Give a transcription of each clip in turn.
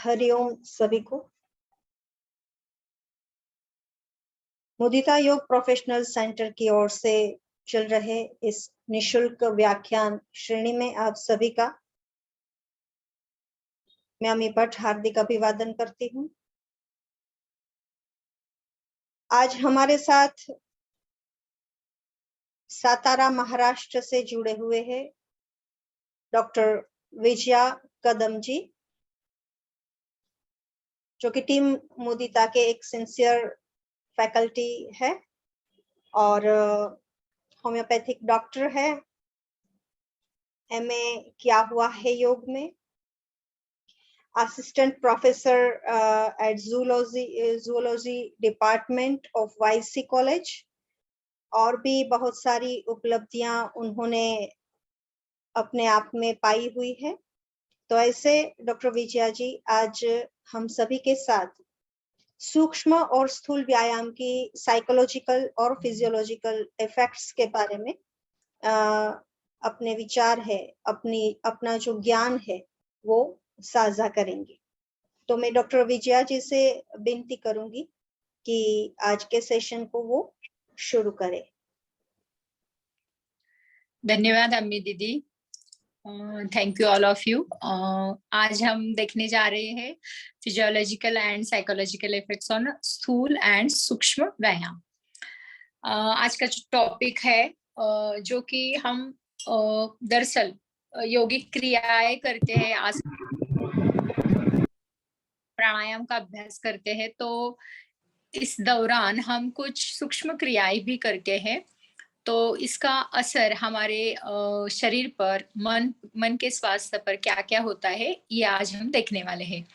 हरिओम सभी को। मुदिता योग प्रोफेशनल सेंटर की ओर से चल रहे इस निशुल्क व्याख्यान श्रेणी में आप सभी का मैं अमी भट्ट हार्दिक अभिवादन करती हूँ। आज हमारे साथ सातारा महाराष्ट्र से जुड़े हुए हैं डॉक्टर विजया कदम जी, जो कि टीम मुदिता के एक सिंसियर फैकल्टी है और होम्योपैथिक डॉक्टर है। एमए किया हुआ है योग में, assistant professor at zoology department of YC college, और भी बहुत सारी उपलब्धियां उन्होंने अपने आप में पाई हुई है। तो ऐसे डॉक्टर विजया जी आज हम सभी के साथ सूक्ष्म और स्थूल व्यायाम की साइकोलॉजिकल और फिजियोलॉजिकल इफेक्ट्स के बारे में अपने विचार है, अपना जो ज्ञान है वो साझा करेंगे। तो मैं डॉक्टर विजया जी से विनती करूंगी कि आज के सेशन को वो शुरू करें। धन्यवाद अम्मी दीदी। Thank you all of you. आज हम देखने जा रहे हैं physiological and psychological effects on स्थूल एंड सूक्ष्म व्यायाम। आज का जो टॉपिक है जो कि हम दरअसल यौगिक क्रियाएं करते हैं, प्राणायाम का अभ्यास करते हैं, तो इस दौरान हम कुछ सूक्ष्म क्रियाएं भी करते हैं। तो इसका असर हमारे शरीर पर, मन के स्वास्थ्य पर क्या क्या होता है, ये आज हम देखने वाले हैं।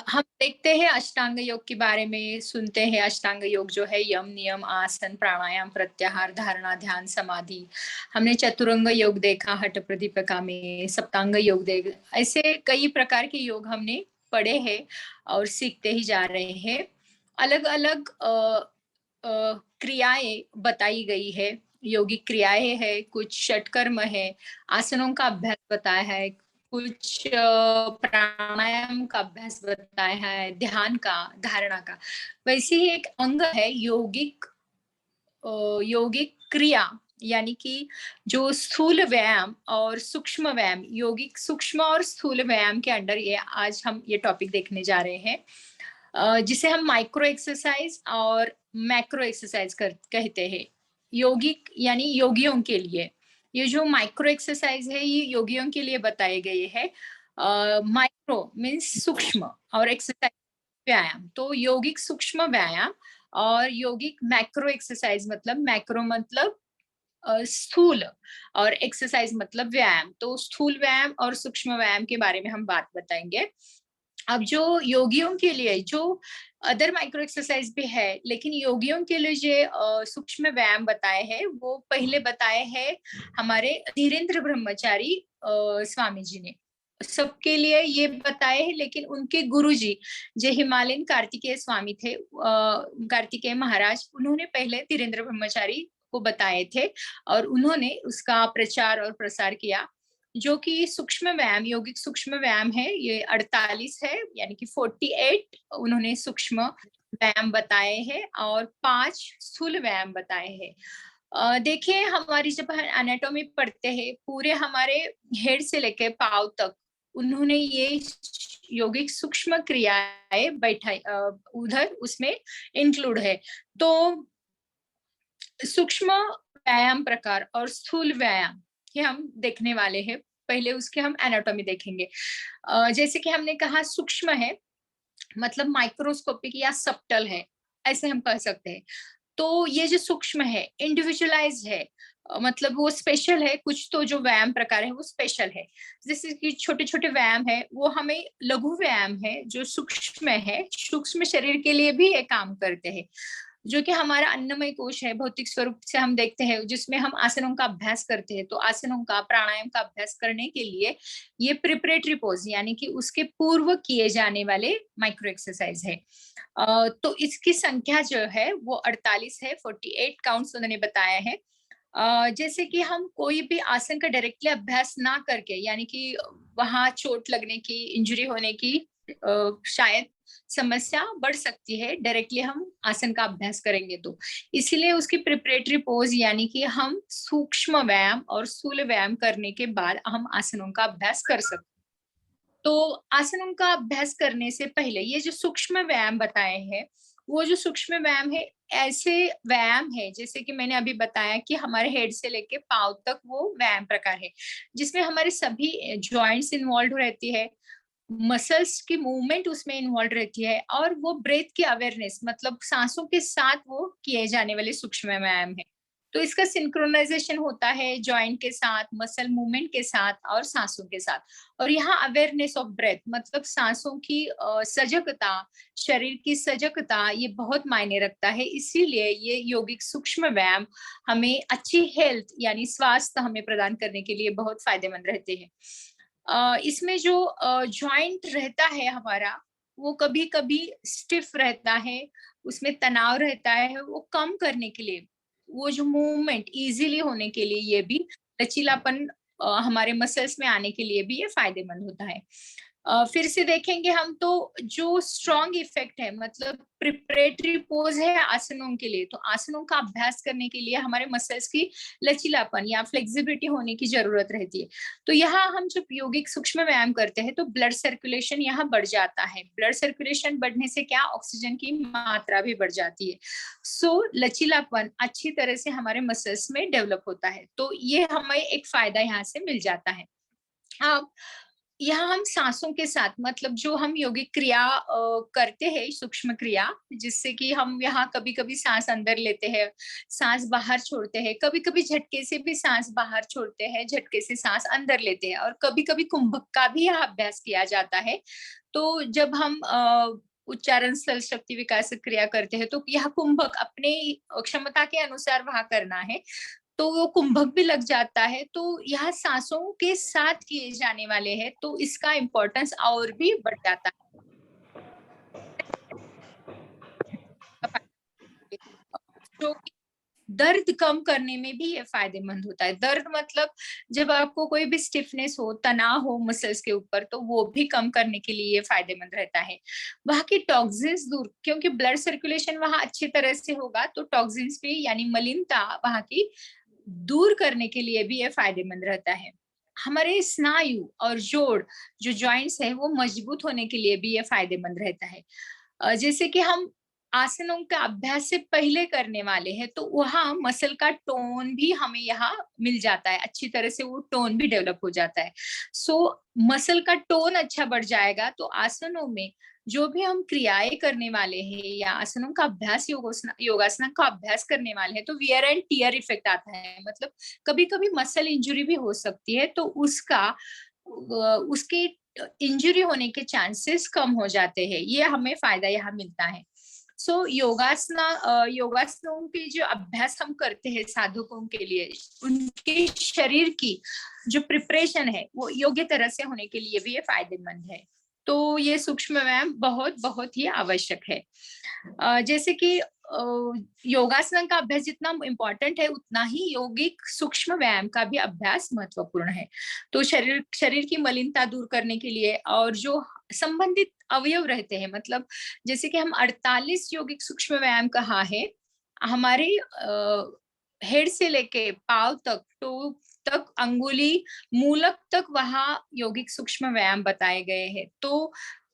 हम देखते हैं अष्टांग योग के बारे में, सुनते हैं अष्टांग योग जो है यम, नियम, आसन, प्राणायाम, प्रत्याहार, धारणा, ध्यान, समाधि। हमने चतुरंग योग देखा हठ प्रदीपिका में, सप्तांग योग देख, ऐसे कई प्रकार के योग हमने पढ़े हैं और सीखते ही जा रहे हैं। अलग अलग क्रियाएं बताई गई है, योगिक क्रियाएं है, कुछ षटकर्म है, आसनों का अभ्यास बताया है, कुछ प्राणायाम का अभ्यास बताया है, ध्यान का, धारणा का। वैसे ही एक अंग है यौगिक क्रिया, यानी कि जो स्थूल व्यायाम और सूक्ष्म व्यायाम, यौगिक सूक्ष्म और स्थूल व्यायाम के अंडर ये आज हम ये टॉपिक देखने जा रहे हैं, जिसे हम माइक्रो एक्सरसाइज और मैक्रो एक्सरसाइज कहते हैं। यौगिक यानी योगियों के लिए, ये जो माइक्रो एक्सरसाइज है ये योगियों के लिए बताए गए हैं। माइक्रो मीन्स सूक्ष्म और एक्सरसाइज व्यायाम, तो यौगिक सूक्ष्म व्यायाम और यौगिक मैक्रो एक्सरसाइज, मतलब मैक्रो मतलब स्थूल और एक्सरसाइज मतलब व्यायाम। तो स्थूल व्यायाम और सूक्ष्म व्यायाम के बारे में हम बात बताएंगे। अब जो योगियों के लिए जो अदर माइक्रो एक्सरसाइज भी है, लेकिन योगियों के लिए जो सूक्ष्म व्यायाम बताए हैं वो पहले बताए हैं हमारे धीरेन्द्र ब्रह्मचारी स्वामी जी ने। सबके लिए ये बताए हैं, लेकिन उनके गुरुजी जो हिमालयन कार्तिकेय स्वामी थे, कार्तिकेय महाराज, उन्होंने पहले धीरेन्द्र ब्रह्मचारी को बताए थे और उन्होंने उसका प्रचार और प्रसार किया। जो कि सूक्ष्म व्यायाम, यौगिक सूक्ष्म व्यायाम है, ये 48 है, यानी कि 48 उन्होंने सूक्ष्म व्यायाम बताए हैं और 5 स्थूल व्यायाम बताए हैं। देखिए, हमारी जब एनाटॉमी पढ़ते हैं, पूरे हमारे हेड से लेकर पांव तक उन्होंने ये यौगिक सूक्ष्म क्रियाएं बैठाई, उधर उसमें इंक्लूड है। तो सूक्ष्म व्यायाम प्रकार और स्थूल व्यायाम ये हम देखने वाले हैं। पहले उसके हम एनाटॉमी देखेंगे। जैसे कि हमने कहा सूक्ष्म है मतलब माइक्रोस्कोपिक या सब्टल है, ऐसे हम कह सकते हैं। तो ये जो सूक्ष्म है इंडिविजुअलाइज है, मतलब वो स्पेशल है। कुछ तो जो व्यायाम प्रकार है वो स्पेशल है, जैसे कि छोटे छोटे व्यायाम है वो हमें लघु व्यायाम है जो सूक्ष्म है, सूक्ष्म शरीर के लिए भी ये काम करते हैं। जो कि हमारा अन्नमय कोश है, भौतिक स्वरूप से हम देखते हैं, जिसमें हम आसनों का अभ्यास करते हैं। तो आसनों का, प्राणायाम का अभ्यास करने के लिए ये प्रिपरेटरी पोज, यानी कि उसके पूर्व किए जाने वाले माइक्रो एक्सरसाइज है। तो इसकी संख्या जो है वो 48 है, 48 काउंट्स उन्होंने बताया है। जैसे कि हम कोई भी आसन का डायरेक्टली अभ्यास ना करके, यानी कि वहां चोट लगने की, इंजरी होने की शायद समस्या बढ़ सकती है डायरेक्टली हम आसन का अभ्यास करेंगे तो। इसीलिए उसकी प्रिपरेटरी पोज यानी कि हम सूक्ष्म व्यायाम और स्थूल व्यायाम करने के बाद हम आसनों का अभ्यास कर सकते हैं। तो आसनों का अभ्यास करने से पहले ये जो सूक्ष्म व्यायाम बताए हैं, वो जो सूक्ष्म व्यायाम है, ऐसे व्यायाम है जैसे कि मैंने अभी बताया कि हमारे हेड से लेके पांव तक वो व्यायाम प्रकार है, जिसमें हमारे सभी जॉइंट्स इन्वॉल्व रहती है, मसल्स की मूवमेंट उसमें इन्वॉल्व रहती है, और वो ब्रेथ की अवेयरनेस मतलब सांसों के साथ वो किए जाने वाले सूक्ष्म व्यायाम है। तो इसका सिंक्रोनाइजेशन होता है जॉइंट के साथ, मसल मूवमेंट के साथ और सांसों के साथ। और यहाँ अवेयरनेस ऑफ ब्रेथ मतलब सांसों की सजगता, शरीर की सजगता, ये बहुत मायने रखता है। इसीलिए ये यौगिक सूक्ष्म व्यायाम हमें अच्छी हेल्थ यानी स्वास्थ्य हमें प्रदान करने के लिए बहुत फायदेमंद रहते हैं। इसमें जो जॉइंट रहता है हमारा, वो कभी कभी स्टिफ रहता है, उसमें तनाव रहता है, वो कम करने के लिए, वो जो मूवमेंट इजीली होने के लिए, ये भी लचीलापन हमारे मसल्स में आने के लिए भी ये फायदेमंद होता है। फिर से देखेंगे हम तो जो स्ट्रॉन्ग इफेक्ट है मतलब प्रिपरेटरी पोज है आसनों के लिए, तो आसनों का अभ्यास करने के लिए हमारे मसल्स की लचीलापन या फ्लेक्सिबिलिटी होने की जरूरत रहती है। तो यहाँ हम जब यौगिक सूक्ष्म व्यायाम करते हैं तो ब्लड सर्कुलेशन यहाँ बढ़ जाता है। ब्लड सर्कुलेशन बढ़ने से क्या, ऑक्सीजन की मात्रा भी बढ़ जाती है। सो लचीलापन अच्छी तरह से हमारे मसल्स में डेवलप होता है, तो ये हमें एक फायदा यहाँ से मिल जाता है। अब यहाँ हम सांसों के साथ मतलब जो हम यौगिक क्रिया करते हैं, सूक्ष्म क्रिया, जिससे कि हम यहाँ कभी कभी सांस अंदर लेते हैं, सांस बाहर छोड़ते हैं, कभी कभी झटके से भी सांस बाहर छोड़ते हैं, झटके से सांस अंदर लेते हैं, और कभी कभी कुंभक का भी यहाँ अभ्यास किया जाता है। तो जब हम उच्चारण स्थल शक्ति विकास क्रिया करते हैं तो यह कुंभक अपने क्षमता के अनुसार वहां करना है, तो वो कुंभक भी लग जाता है। तो यह सांसों के साथ किए जाने वाले हैं, तो इसका इम्पोर्टेंस और भी बढ़ जाता है। जो कि दर्द कम करने में भी ये फायदेमंद होता है। दर्द मतलब जब आपको कोई भी स्टिफनेस हो, तनाव हो मसल्स के ऊपर, तो वो भी कम करने के लिए ये फायदेमंद रहता है। वहाँ की टॉक्सिन्स दूर, क्योंकि ब्लड सर्कुलेशन वहाँ अच्छी तरह से होगा, तो टॉक्सिन्स भी यानी मलिनता वहाँ की दूर करने के लिए भी ये फायदेमंद रहता है। हमारे स्नायु और जोड़ जो जॉइंट्स है वो मजबूत होने के लिए भी ये फायदेमंद रहता है। जैसे कि हम आसनों का अभ्यास से पहले करने वाले हैं, तो वहाँ मसल का टोन भी हमें यहाँ मिल जाता है, अच्छी तरह से वो टोन भी डेवलप हो जाता है। सो मसल का टोन अच्छा बढ़ जाएगा, तो आसनों में जो भी हम क्रियाएं करने वाले हैं या आसनों का अभ्यास, योगासना का अभ्यास करने वाले हैं, तो वियर एंड टियर इफेक्ट आता है। मतलब कभी कभी मसल इंजुरी भी हो सकती है, तो उसके इंजुरी होने के चांसेस कम हो जाते हैं, ये हमें फायदा यहाँ मिलता है। सो योगासनों के जो अभ्यास हम करते हैं साधकों के लिए, उनके शरीर की जो प्रिपरेशन है वो योग्य तरह से होने के लिए भी ये फायदेमंद है। तो ये सूक्ष्म व्यायाम बहुत बहुत ही आवश्यक है। जैसे कि योगासन का अभ्यास जितना इम्पोर्टेंट है, उतना ही यौगिक सूक्ष्म व्यायाम का भी अभ्यास महत्वपूर्ण है। तो शरीर की मलिनता दूर करने के लिए और जो संबंधित अवयव रहते हैं, मतलब जैसे कि हम 48 यौगिक सूक्ष्म व्यायाम कहा है, हमारे हेड से लेके पाव तक, टो तक, अंगुली, मूलक तक वहां यौगिक सूक्ष्म व्यायाम बताए गए हैं। तो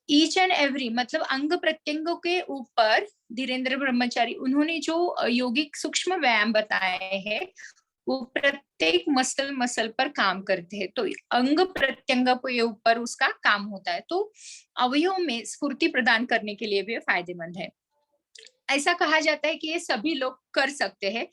ईच एंड एवरी मतलब अंग प्रत्यंगों के ऊपर धीरेन्द्र ब्रह्मचारी उन्होंने जो यौगिक सूक्ष्म व्यायाम बताए हैं, वो प्रत्येक मसल पर काम करते हैं। तो अंग प्रत्यंग के ऊपर उसका काम होता है, तो अवयवों में स्फूर्ति प्रदान करने के लिए भी फायदेमंद है। ऐसा कहा जाता है कि ये सभी लोग कर सकते हैं,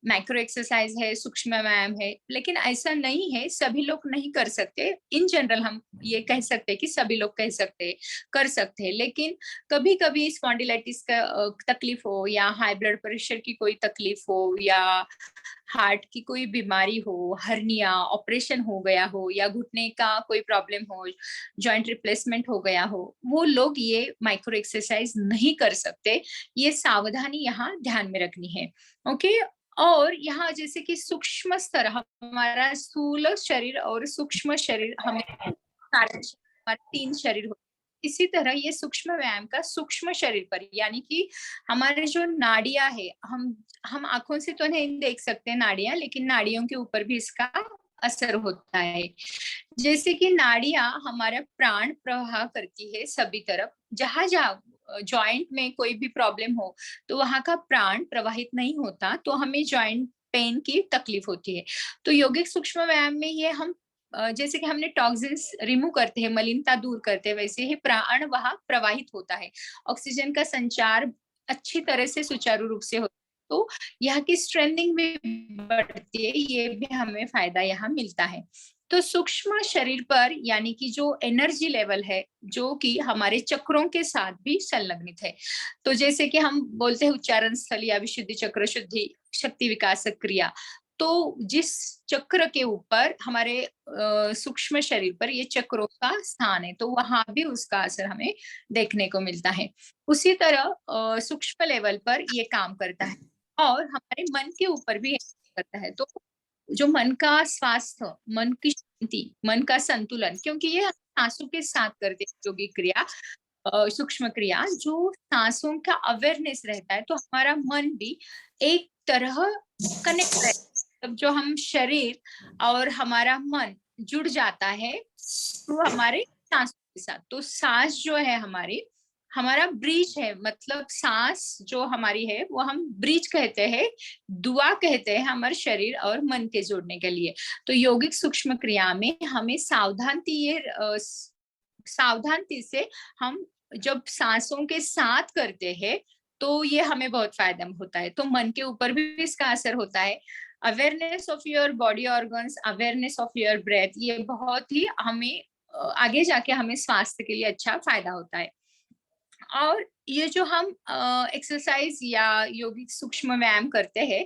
माइक्रो एक्सरसाइज है, सूक्ष्म व्यायाम है, लेकिन ऐसा नहीं है, सभी लोग नहीं कर सकते। इन जनरल हम ये कह सकते हैं कि सभी लोग कह सकते हैं, कर सकते हैं, लेकिन कभी कभी स्पॉन्डिलाइटिस का तकलीफ हो, या हाई ब्लड प्रेशर की कोई तकलीफ हो, या हार्ट की कोई बीमारी हो, हर्निया ऑपरेशन हो गया हो, या घुटने का कोई प्रॉब्लम हो, जॉइंट रिप्लेसमेंट हो गया हो, वो लोग ये माइक्रो एक्सरसाइज नहीं कर सकते। ये सावधानी यहाँ ध्यान में रखनी है। ओके। और यहाँ जैसे कि सूक्ष्म स्तर, हमारा स्थूल शरीर और सूक्ष्म शरीर, हमें 3 शरीर होते हैं। इसी तरह ये सूक्ष्म व्यायाम का सूक्ष्म शरीर पर, यानी कि हमारे जो नाड़ियां है, हम आंखों से तो नहीं देख सकते नाड़ियां, लेकिन नाड़ियों के ऊपर भी इसका असर होता है। जैसे कि नाड़ियां हमारा प्राण प्रवाह करती है सभी तरफ, जहां जहां जॉइंट में कोई भी प्रॉब्लम हो तो वहां का प्राण प्रवाहित नहीं होता, तो हमें जॉइंट पेन की तकलीफ होती है। तो योगिक सूक्ष्म व्यायाम में ये हम जैसे कि हमने टॉक्सिन्स रिमूव करते हैं, मलिनता दूर करते हैं, वैसे ही प्राण वहां प्रवाहित होता है, ऑक्सीजन का संचार अच्छी तरह से सुचारू रूप से होता है। तो यहाँ की स्ट्रेंथिंग भी बढ़ती है, ये भी हमें फायदा यहाँ मिलता है। तो सूक्ष्म शरीर पर यानी कि जो एनर्जी लेवल है, जो कि हमारे चक्रों के साथ भी संलग्नित है। तो जैसे कि हम बोलते हैं उच्चारण स्थल या विशुद्धि चक्र, शुद्धि शक्ति विकास क्रिया, तो जिस चक्र के ऊपर हमारे सूक्ष्म शरीर पर ये चक्रों का स्थान है, तो वहां भी उसका असर हमें देखने को मिलता है। उसी तरह सूक्ष्म लेवल पर ये काम करता है और हमारे मन के ऊपर भी करता है। तो जो मन का स्वास्थ्य, मन की शांति, मन का संतुलन, क्योंकि ये सांसों के साथ करते हैं योगिक क्रिया, सूक्ष्म क्रिया, जो सांसों का अवेयरनेस रहता है, तो हमारा मन भी एक तरह कनेक्ट रहता है। तब जो हम शरीर और हमारा मन जुड़ जाता है तो हमारे सांसों के साथ, तो सांस जो है हमारी, हमारा ब्रीज है, मतलब सांस जो हमारी है वो हम ब्रीज कहते हैं, दुआ कहते हैं हमारे शरीर और मन के जोड़ने के लिए। तो यौगिक सूक्ष्म क्रिया में हमें सावधानी से हम जब सांसों के साथ करते हैं तो ये हमें बहुत फायदा होता है। तो मन के ऊपर भी इसका असर होता है। Awareness of your body organs, awareness of your breath, ये बहुत ही हमें आगे जाके हमें स्वास्थ्य के लिए अच्छा फायदा होता है। और ये जो हम एक्सरसाइज या योगिक सूक्ष्म व्यायाम करते हैं,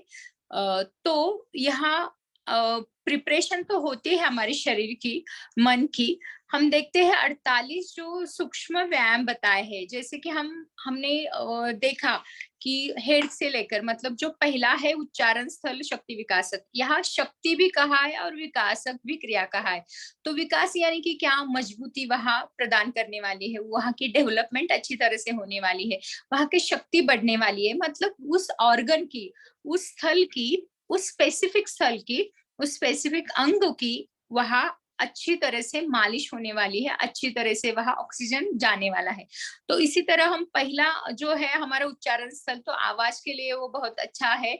तो यहाँ प्रिपरेशन तो होती है हमारे शरीर की, मन की। हम देखते हैं 48 जो सूक्ष्म व्यायाम बताए हैं, जैसे कि हमने देखा कि हेड से लेकर, मतलब जो पहला है उच्चारण स्थल शक्ति विकासक, यहाँ शक्ति भी कहा है और विकासक भी क्रिया कहा है। तो विकास यानी कि क्या, मजबूती वहां प्रदान करने वाली है, वहां की डेवलपमेंट अच्छी तरह से होने वाली है, वहां की शक्ति बढ़ने वाली है, मतलब उस ऑर्गन की, उस स्थल की, उस स्पेसिफिक स्थल की, उस स्पेसिफिक अंग की वहां अच्छी तरह से मालिश होने वाली है, अच्छी तरह से वहां ऑक्सीजन जाने वाला है। तो इसी तरह हम पहला जो है हमारा उच्चारण स्थल, तो आवाज के लिए वो बहुत अच्छा है।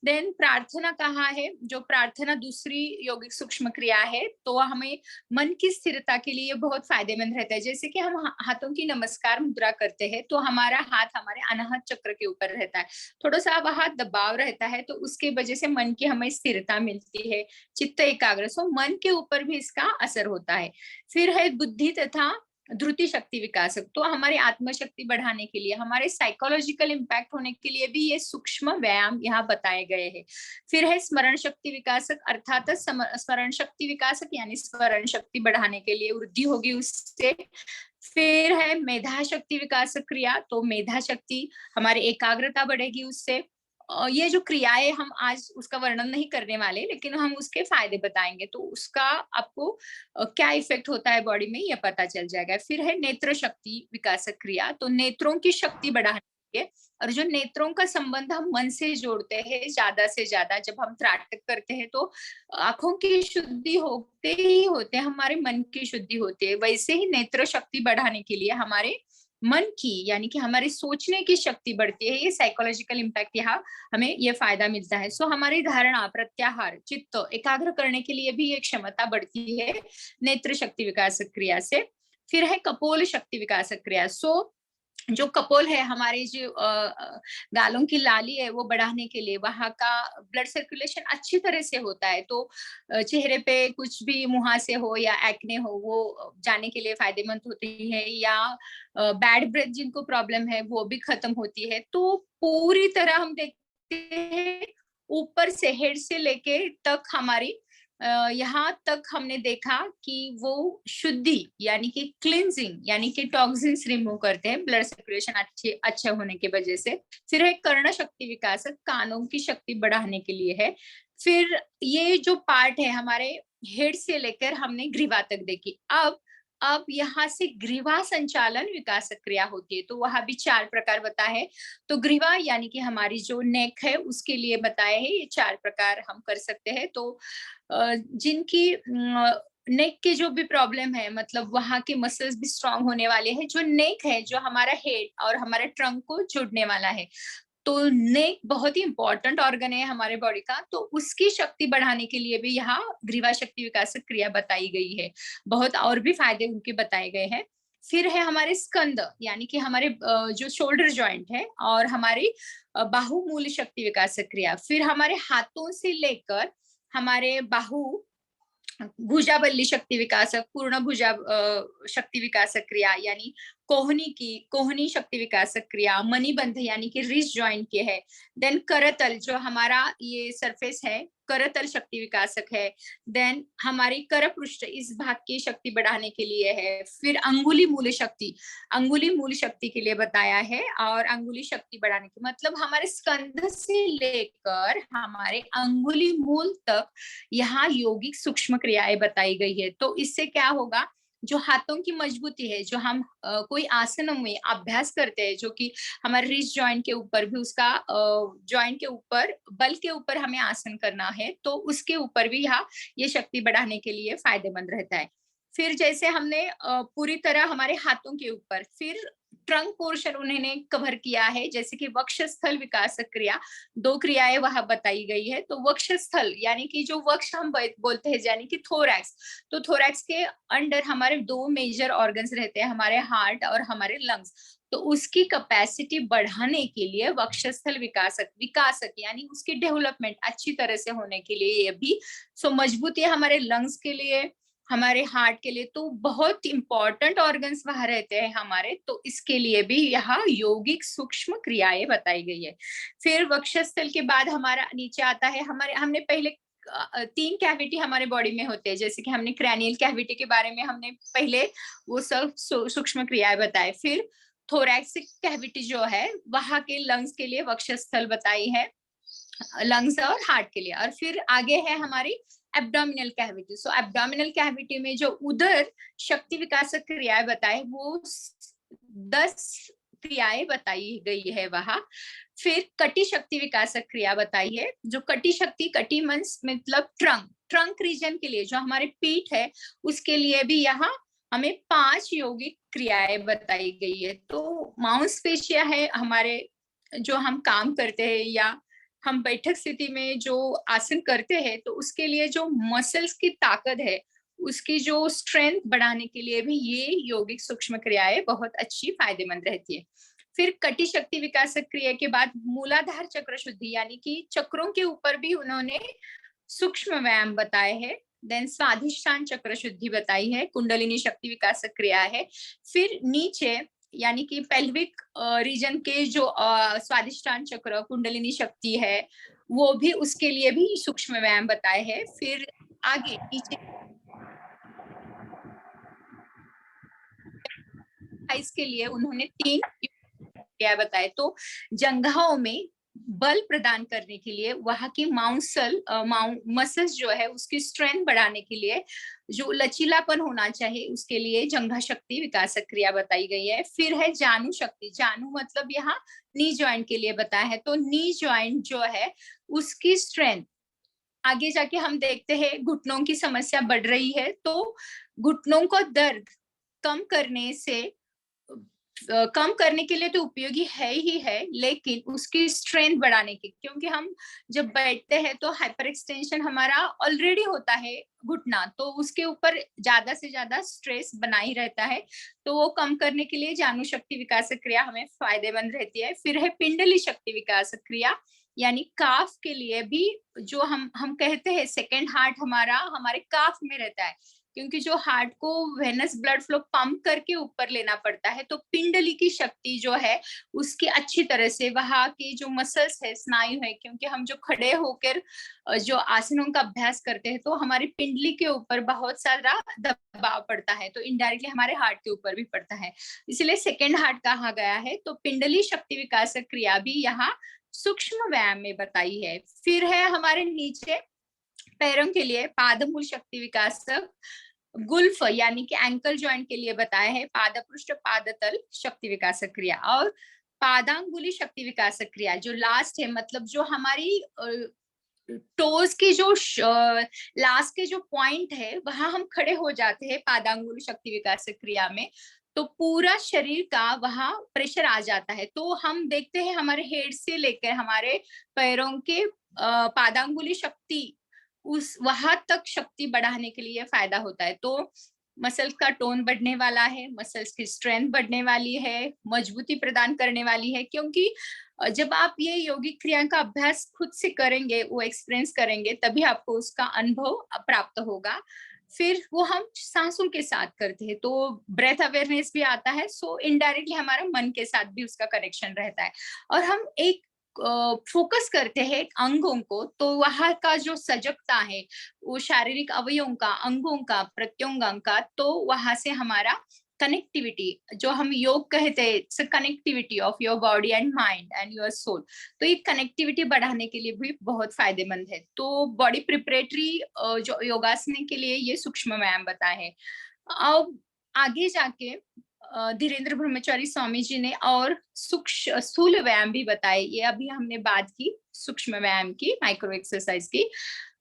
देन प्रार्थना कहा है, जो प्रार्थना दूसरी यौगिक सूक्ष्म क्रिया है, तो हमें मन की स्थिरता के लिए बहुत फायदेमंद रहता है। जैसे कि हम हाथों की नमस्कार मुद्रा करते हैं, तो हमारा हाथ हमारे अनाहत चक्र के ऊपर रहता है, थोड़ा सा वहां दबाव रहता है, तो उसके वजह से मन की हमें स्थिरता मिलती है, चित्त एकाग्र, सो मन के ऊपर भी इसका असर होता है। फिर है बुद्धि तथा ध्रुति शक्ति विकासक, तो हमारी आत्मशक्ति बढ़ाने के लिए, हमारे साइकोलॉजिकल इम्पैक्ट होने के लिए भी ये सूक्ष्म व्यायाम यहाँ बताए गए हैं। फिर है स्मरण शक्ति विकासक, अर्थात स्मरण शक्ति विकासक यानी स्मरण शक्ति बढ़ाने के लिए, वृद्धि होगी उससे। फिर है मेधा शक्ति विकासक क्रिया, तो मेधा शक्ति, हमारी एकाग्रता बढ़ेगी उससे। ये जो क्रियाएं हम आज उसका वर्णन नहीं करने वाले, लेकिन हम उसके फायदे बताएंगे, तो उसका आपको क्या इफेक्ट होता है बॉडी में ये पता चल जाएगा। फिर है नेत्र शक्ति विकासक क्रिया, तो नेत्रों की शक्ति बढ़ाने के लिए, और जो नेत्रों का संबंध हम मन से जोड़ते हैं ज्यादा से ज्यादा, जब हम त्राटक करते हैं तो आंखों की शुद्धि होते ही होते हैं, हमारे मन की शुद्धि होती है। वैसे ही नेत्र शक्ति बढ़ाने के लिए हमारे मन की, यानी कि हमारी सोचने की शक्ति बढ़ती है। ये साइकोलॉजिकल इम्पैक्ट यहाँ हमें ये फायदा मिलता है। सो हमारी धारणा, प्रत्याहार, चित्त एकाग्र करने के लिए भी ये क्षमता बढ़ती है नेत्र शक्ति विकासक क्रिया से। फिर है कपोल शक्ति विकासक क्रिया। सो जो कपोल है, हमारे जो गालों की लाली है वो बढ़ाने के लिए, वहां का ब्लड सर्कुलेशन अच्छी तरह से होता है, तो चेहरे पे कुछ भी मुहासे हो या एक्ने हो वो जाने के लिए फायदेमंद होती है, या बैड ब्रेथ जिनको प्रॉब्लम है वो भी खत्म होती है। तो पूरी तरह हम देखते हैं ऊपर से, हेड से लेके तक हमारी यहाँ तक हमने देखा कि वो शुद्धि यानी कि क्लिनजिंग यानी कि टॉक्सिन्स रिमूव करते हैं, ब्लड सर्कुलेशन अच्छे होने की वजह से। फिर है कर्ण शक्ति विकासक, कानों की शक्ति बढ़ाने के लिए है। फिर ये जो पार्ट है हमारे हेड से लेकर हमने ग्रीवा तक देखी। अब अब यहाँ से ग्रीवा संचालन विकास क्रिया होती है, तो वहां भी 4 प्रकार बताए हैं। तो ग्रीवा यानी कि हमारी जो नेक है उसके लिए बताए हैं, ये 4 प्रकार हम कर सकते हैं। तो जिनकी नेक के जो भी प्रॉब्लम है, मतलब वहां के मसल्स भी स्ट्रांग होने वाले हैं। जो नेक है, जो हमारा हेड और हमारे ट्रंक को जोड़ने वाला है, तो नेक बहुत ही इंपॉर्टेंट ऑर्गन है हमारे बॉडी का, तो उसकी शक्ति बढ़ाने के लिए भी यहाँ ग्रीवा शक्ति विकास क्रिया बताई गई है। बहुत और भी फायदे उनके बताए गए हैं। फिर है हमारे स्कंद, यानी कि हमारे जो शोल्डर जॉइंट है, और हमारी बाहुमूल शक्ति विकास क्रिया। फिर हमारे हाथों से लेकर हमारे बाहु भुजाबल्ली शक्ति विकास, पूर्ण भुजा शक्ति विकास क्रिया, यानी कोहनी शक्ति विकास क्रिया, मणिबंध यानी कि रिस्ट जॉइंट के है। देन करतल, जो हमारा ये सरफेस है, करतल शक्ति विकासक है। देन हमारी कर पृष्ठ, इस भाग की शक्ति बढ़ाने के लिए है। फिर अंगुली मूल शक्ति के लिए बताया है, और अंगुली शक्ति बढ़ाने की मतलब हमारे स्कंध से लेकर हमारे अंगुली मूल तक यहाँ यौगिक सूक्ष्म क्रियाएं बताई गई है। तो इससे क्या होगा, जो हाथों की मजबूती है, जो हम कोई आसनों में अभ्यास करते हैं, जो कि हमारे रिस्ट जॉइंट के ऊपर भी उसका जॉइंट के ऊपर बल के ऊपर हमें आसन करना है, तो उसके ऊपर भी यहाँ ये शक्ति बढ़ाने के लिए फायदेमंद रहता है। फिर जैसे हमने पूरी तरह हमारे हाथों के ऊपर, फिर ट्रंक पोर्शन उन्होंने कवर किया है, जैसे कि वक्षस्थल विकास क्रिया, 2 क्रियाएं वहां बताई गई है। तो वक्षस्थल यानी कि जो वक्ष हम बोलते हैं, यानी कि थोरैक्स, तो थोरैक्स के अंडर हमारे 2 मेजर ऑर्गन्स रहते हैं, हमारे हार्ट और हमारे लंग्स। तो उसकी कैपेसिटी बढ़ाने के लिए वक्षस्थल विकासक यानी उसकी डेवलपमेंट अच्छी तरह से होने के लिए, ये भी मजबूती है हमारे लंग्स के लिए, हमारे हार्ट के लिए, तो बहुत इंपॉर्टेंट ऑर्गन्स वहां रहते हैं हमारे, तो इसके लिए भी यहाँ यौगिक सूक्ष्म क्रियाएं बताई गई है। फिर वक्षस्थल के बाद हमारा नीचे आता है, हमने पहले 3 कैविटी हमारे बॉडी में होते हैं, जैसे कि हमने क्रैनियल कैविटी के बारे में हमने पहले वो सब सूक्ष्म क्रियाएं बताए। फिर थोरैक्सिक कैविटी जो है, वहां के लंग्स के लिए वक्षस्थल बताई है, लंग्स और हार्ट के लिए। और फिर आगे है हमारी एब्डोमिनल कैविटी। सो एब्डोमिनल कैविटी में जो उदर शक्ति विकासक क्रियाएं बताए, वो 10 क्रियाएं बताई गई है वहां। फिर कटी शक्ति विकासक क्रिया बताई है, जो कटी शक्ति, कटी मींस मतलब ट्रंक रीजन के लिए, जो हमारे पीठ है उसके लिए भी यहाँ हमें 5 यौगिक क्रियाएं बताई गई है। तो मांसपेशियां है हमारे, जो हम काम करते हैं या हम बैठक स्थिति में जो आसन करते हैं, तो उसके लिए जो मसल्स की ताकत है, उसकी जो स्ट्रेंथ बढ़ाने के लिए भी ये यौगिक सूक्ष्म क्रियाएं बहुत अच्छी फायदेमंद रहती है। फिर कटी शक्ति विकास क्रिया के बाद मूलाधार चक्र शुद्धि, यानी कि चक्रों के ऊपर भी उन्होंने सूक्ष्म व्यायाम बताए हैं। देन स्वाधिष्ठान चक्र शुद्धि बताई है, कुंडलिनी शक्ति विकास क्रिया है। फिर नीचे यानी कि पेल्विक रीजन के जो स्वादिष्टान चक्र, कुंडलिनी शक्ति है, वो भी, उसके लिए भी सूक्ष्म व्यायाम बताए हैं। फिर आगे नीचे इसके लिए उन्होंने 3 क्रिया बताए। तो जंघाओं में बल प्रदान करने के लिए, वहां की मसल्स जो है उसकी स्ट्रेंथ बढ़ाने के लिए, जो लचीलापन होना चाहिए उसके लिए जंघा शक्ति विकास क्रिया बताई गई है। फिर है जानु शक्ति, जानु मतलब यहाँ नी जॉइंट के लिए बताया है। तो नी जॉइंट जो है उसकी स्ट्रेंथ, आगे जाके हम देखते हैं घुटनों की समस्या बढ़ रही है, तो घुटनों को दर्द कम करने से, कम करने के लिए तो उपयोगी है ही है, लेकिन उसकी स्ट्रेंथ बढ़ाने की, क्योंकि हम जब बैठते हैं तो हाइपर एक्सटेंशन हमारा ऑलरेडी होता है घुटना, तो उसके ऊपर ज्यादा से ज्यादा स्ट्रेस बना ही रहता है। तो वो कम करने के लिए जानु शक्ति विकास क्रिया हमें फायदेमंद रहती है। फिर है पिंडली शक्ति विकास क्रिया, यानी काफ के लिए भी, जो हम कहते हैं सेकेंड हार्ट हमारा हमारे काफ में रहता है, क्योंकि जो हार्ट को वेनस ब्लड फ्लो पंप करके ऊपर लेना पड़ता है, तो पिंडली की शक्ति जो है उसकी अच्छी तरह से, वहां के जो मसल्स है, स्नायु है, क्योंकि हम जो खड़े होकर जो आसनों का अभ्यास करते हैं, तो हमारी पिंडली के ऊपर बहुत सारा दबाव पड़ता है, तो इनडायरेक्टली हमारे हार्ट के ऊपर भी पड़ता है, इसलिए सेकेंड हार्ट कहा गया है। तो पिंडली शक्ति विकास क्रिया भी यहाँ सूक्ष्म व्यायाम में बताई है। फिर है हमारे नीचे पैरों के लिए पादमूल शक्ति विकासक गुल्फ यानी कि एंकल जॉइंट के लिए बताया है पादपृष्ठ पादतल शक्ति विकास क्रिया, और पादांगुली शक्ति विकास क्रिया जो लास्ट है, मतलब जो हमारी टोज की जो लास्ट के जो पॉइंट है वहां हम खड़े हो जाते हैं पादांगुली शक्ति विकास क्रिया में, तो पूरा शरीर का वहां प्रेशर आ जाता है। तो हम देखते हैं हमारे हेड से लेकर हमारे पैरों के पादांगुली शक्ति उस वहां तक शक्ति बढ़ाने के लिए फायदा होता है। तो मसल्स का टोन बढ़ने वाला है, मसल्स की स्ट्रेंथ बढ़ने वाली है, मजबूती प्रदान करने वाली है, क्योंकि जब आप ये योगिक क्रिया का अभ्यास खुद से करेंगे, वो एक्सपीरियंस करेंगे, तभी आपको उसका अनुभव प्राप्त होगा। फिर वो हम सांसों के साथ करते हैं तो ब्रेथ अवेयरनेस भी आता है, सो इनडायरेक्टली हमारा मन के साथ भी उसका कनेक्शन रहता है। और हम एक फोकस करते हैं अंगों को, तो वहां का जो सजगता है वो शारीरिक अवयवों का, अंगों का, प्रत्यंगों का, तो वहां से हमारा कनेक्टिविटी, जो हम योग कहते हैं, it's connectivity of your body and mind and your soul, तो ये कनेक्टिविटी बढ़ाने के लिए भी बहुत फायदेमंद है। तो बॉडी प्रिपरेटरी जो योगासन के लिए ये सूक्ष्म व्यायाम बताए हैं। अब आगे जाके धीरेन्द्र ब्रह्मचारी स्वामी जी ने और सूक्ष्म स्थूल व्यायाम भी बताए। ये अभी हमने बात की सूक्ष्म व्यायाम की, माइक्रो एक्सरसाइज की।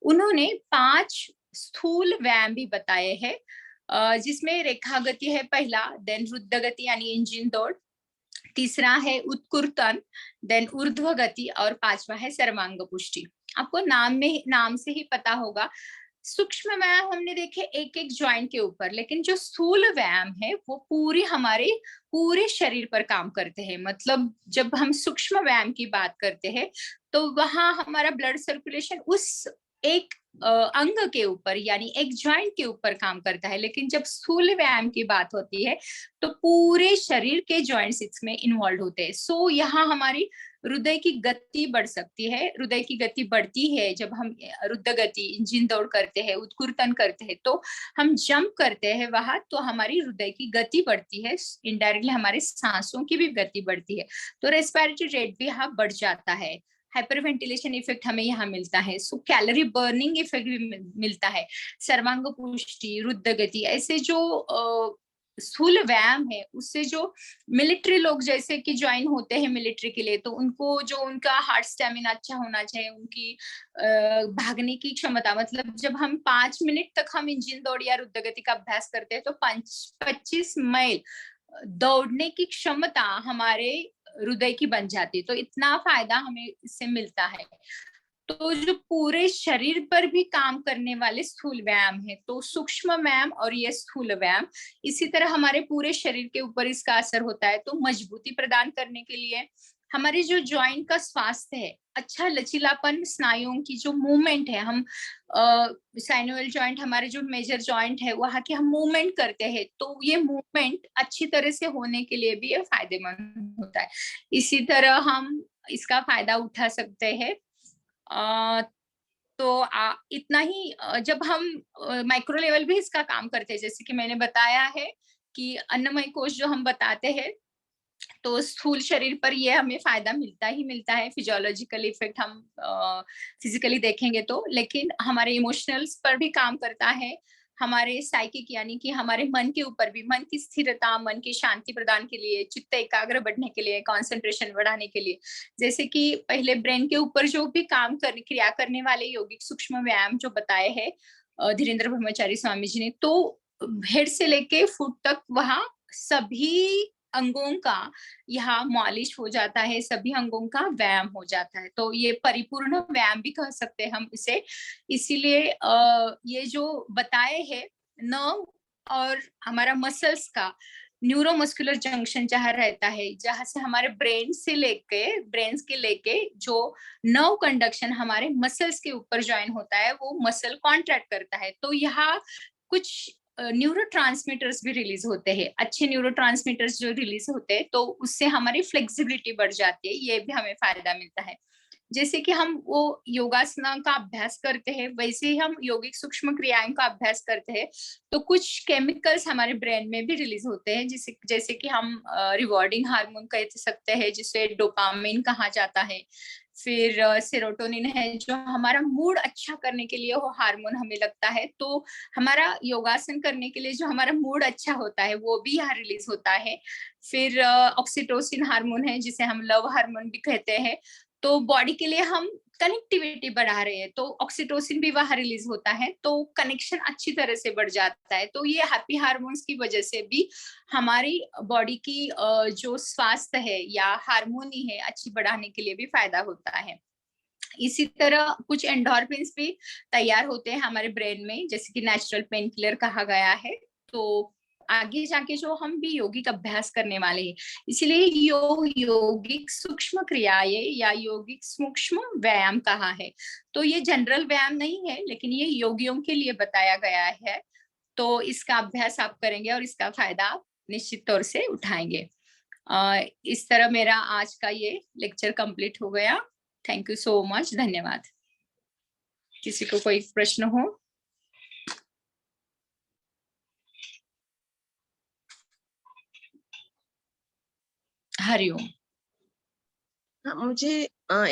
उन्होंने 5 स्थूल व्यायाम भी बताए हैं, जिसमें रेखा गति है पहला, देन रुद्र गति यानी इंजन दौड़, तीसरा है उत्कुर्तन, देन ऊर्ध्व गति, और 5वां है सर्वांग पुष्टि। आपको नाम से ही पता होगा, सूक्ष्म व्यायाम हमने देखे एक एक ज्वाइंट के ऊपर, लेकिन जो स्थूल व्यायाम है वो पूरी हमारे पूरे शरीर पर काम करते हैं। मतलब जब हम सूक्ष्म व्यायाम की बात करते हैं तो वहां हमारा ब्लड सर्कुलेशन उस एक अंग के ऊपर यानी एक ज्वाइंट के ऊपर काम करता है, लेकिन जब स्थूल व्यायाम की बात होती है तो पूरे शरीर के ज्वाइंट्स इसमें इन्वॉल्व होते हैं। सो यहाँ हमारी हृदय की गति बढ़ सकती है, हृदय की गति बढ़ती है जब हम रुद्र गति, इंजन दौड़ करते हैं, उत्कुर्तन करते हैं, तो हम जंप करते हैं वहां, तो हमारी हृदय की गति बढ़ती है, इनडायरेक्टली हमारे सांसों की भी गति बढ़ती है, तो रेस्पिरेटरी रेट भी यहाँ बढ़ जाता है। हाइपर वेंटिलेशन इफेक्ट हमें यहाँ मिलता है, सो कैलोरी बर्निंग इफेक्ट भी मिलता है। सर्वांग पुष्टि, रुद्र गति, ऐसे जो स्थूल व्यायाम है उससे जो मिलिट्री लोग जैसे कि ज्वाइन होते हैं मिलिट्री के लिए, तो उनको जो उनका हार्ट स्टेमिना अच्छा होना चाहिए, उनकी भागने की क्षमता, मतलब जब हम 5 मिनट तक हम इंजन दौड़ या रुद्र गति का अभ्यास करते हैं तो 25 माइल दौड़ने की क्षमता हमारे हृदय की बन जाती है। तो इतना फायदा हमें इससे मिलता है। तो जो पूरे शरीर पर भी काम करने वाले स्थूल व्यायाम है, तो सूक्ष्म व्यायाम और ये स्थूल व्यायाम, इसी तरह हमारे पूरे शरीर के ऊपर इसका असर होता है। तो मजबूती प्रदान करने के लिए हमारे जो जॉइंट का स्वास्थ्य है, अच्छा लचीलापन, स्नायुओं की जो मूवमेंट है, हम साइनोवियल जॉइंट हमारे जो मेजर जॉइंट है वहां की हम मूवमेंट करते हैं, तो ये मूवमेंट अच्छी तरह से होने के लिए भी ये फायदेमंद होता है। इसी तरह हम इसका फायदा उठा सकते हैं। तो इतना ही, जब हम माइक्रो लेवल भी इसका काम करते हैं, जैसे कि मैंने बताया है कि अन्नमय कोश जो हम बताते हैं, तो स्थूल शरीर पर ये हमें फायदा मिलता ही मिलता है। फिजियोलॉजिकल इफेक्ट हम फिजिकली देखेंगे तो, लेकिन हमारे इमोशनल्स पर भी काम करता है, हमारे साइकिक यानी कि हमारे मन के ऊपर भी, मन की स्थिरता, मन की शांति प्रदान के लिए, चित्त एकाग्र बढ़ने के लिए, कंसंट्रेशन बढ़ाने के लिए। जैसे कि पहले ब्रेन के ऊपर जो भी क्रिया करने वाले यौगिक सूक्ष्म व्यायाम जो बताए हैं धीरेन्द्र ब्रह्मचारी स्वामी जी ने, तो हेड से लेके फुट तक वहां सभी अंगों का यहाँ मालिश हो जाता है, सभी अंगों का व्यायाम हो जाता है। तो ये परिपूर्ण व्यायाम भी कह सकते हैं हम इसे। इसीलिए ये जो बताए हैं नर्व और हमारा मसल्स का न्यूरोमस्कुलर जंक्शन जहाँ रहता है, जहाँ से हमारे ब्रेन के लेके जो नर्व कंडक्शन हमारे मसल्स के ऊपर ज्वाइन होता है, वो मसल कॉन्ट्रैक्ट करता है। तो यहाँ कुछ न्यूरोट्रांसमीटर्स भी रिलीज होते हैं, अच्छे न्यूरोट्रांसमीटर्स जो रिलीज होते हैं, तो उससे हमारी फ्लेक्सिबिलिटी बढ़ जाती है, ये भी हमें फायदा मिलता है। जैसे कि हम वो योगासना का अभ्यास करते हैं, वैसे ही हम यौगिक सूक्ष्म क्रियाओं का अभ्यास करते हैं, तो कुछ केमिकल्स हमारे ब्रेन में भी रिलीज होते हैं, जैसे कि हम रिवॉर्डिंग हार्मोन कह सकते हैं, जिसे डोपामिन कहा जाता है। फिर सेरोटोनिन है जो हमारा मूड अच्छा करने के लिए वो हार्मोन हमें लगता है, तो हमारा योगासन करने के लिए जो हमारा मूड अच्छा होता है वो भी यहाँ रिलीज होता है। फिर ऑक्सीटोसिन हार्मोन है जिसे हम लव हार्मोन भी कहते हैं, तो बॉडी के लिए हम कनेक्टिविटी बढ़ा रहे हैं, तो ऑक्सीटोसिन भी वहां रिलीज होता है, तो कनेक्शन अच्छी तरह से बढ़ जाता है। तो ये हैप्पी हार्मोन्स की वजह से भी हमारी बॉडी की जो स्वास्थ्य है या हार्मोनी है अच्छी बढ़ाने के लिए भी फायदा होता है। इसी तरह कुछ एंडोर्फिन्स भी तैयार होते हैं हमारे ब्रेन में, जैसे कि नेचुरल पेन किलर कहा गया है। तो आगे जाके जो हम भी योगिक अभ्यास करने वाले हैं, इसलिए योगिक सूक्ष्म क्रियाएं या योगिक सूक्ष्म व्यायाम कहा है। तो ये जनरल व्यायाम नहीं है, लेकिन ये योगियों के लिए बताया गया है। तो इसका अभ्यास आप करेंगे और इसका फायदा आप निश्चित तौर से उठाएंगे। इस तरह मेरा आज का ये लेक्चर कंप्लीट हो गया। थैंक यू सो मच, धन्यवाद। किसी को कोई प्रश्न हो? हरिओम। हाँ, मुझे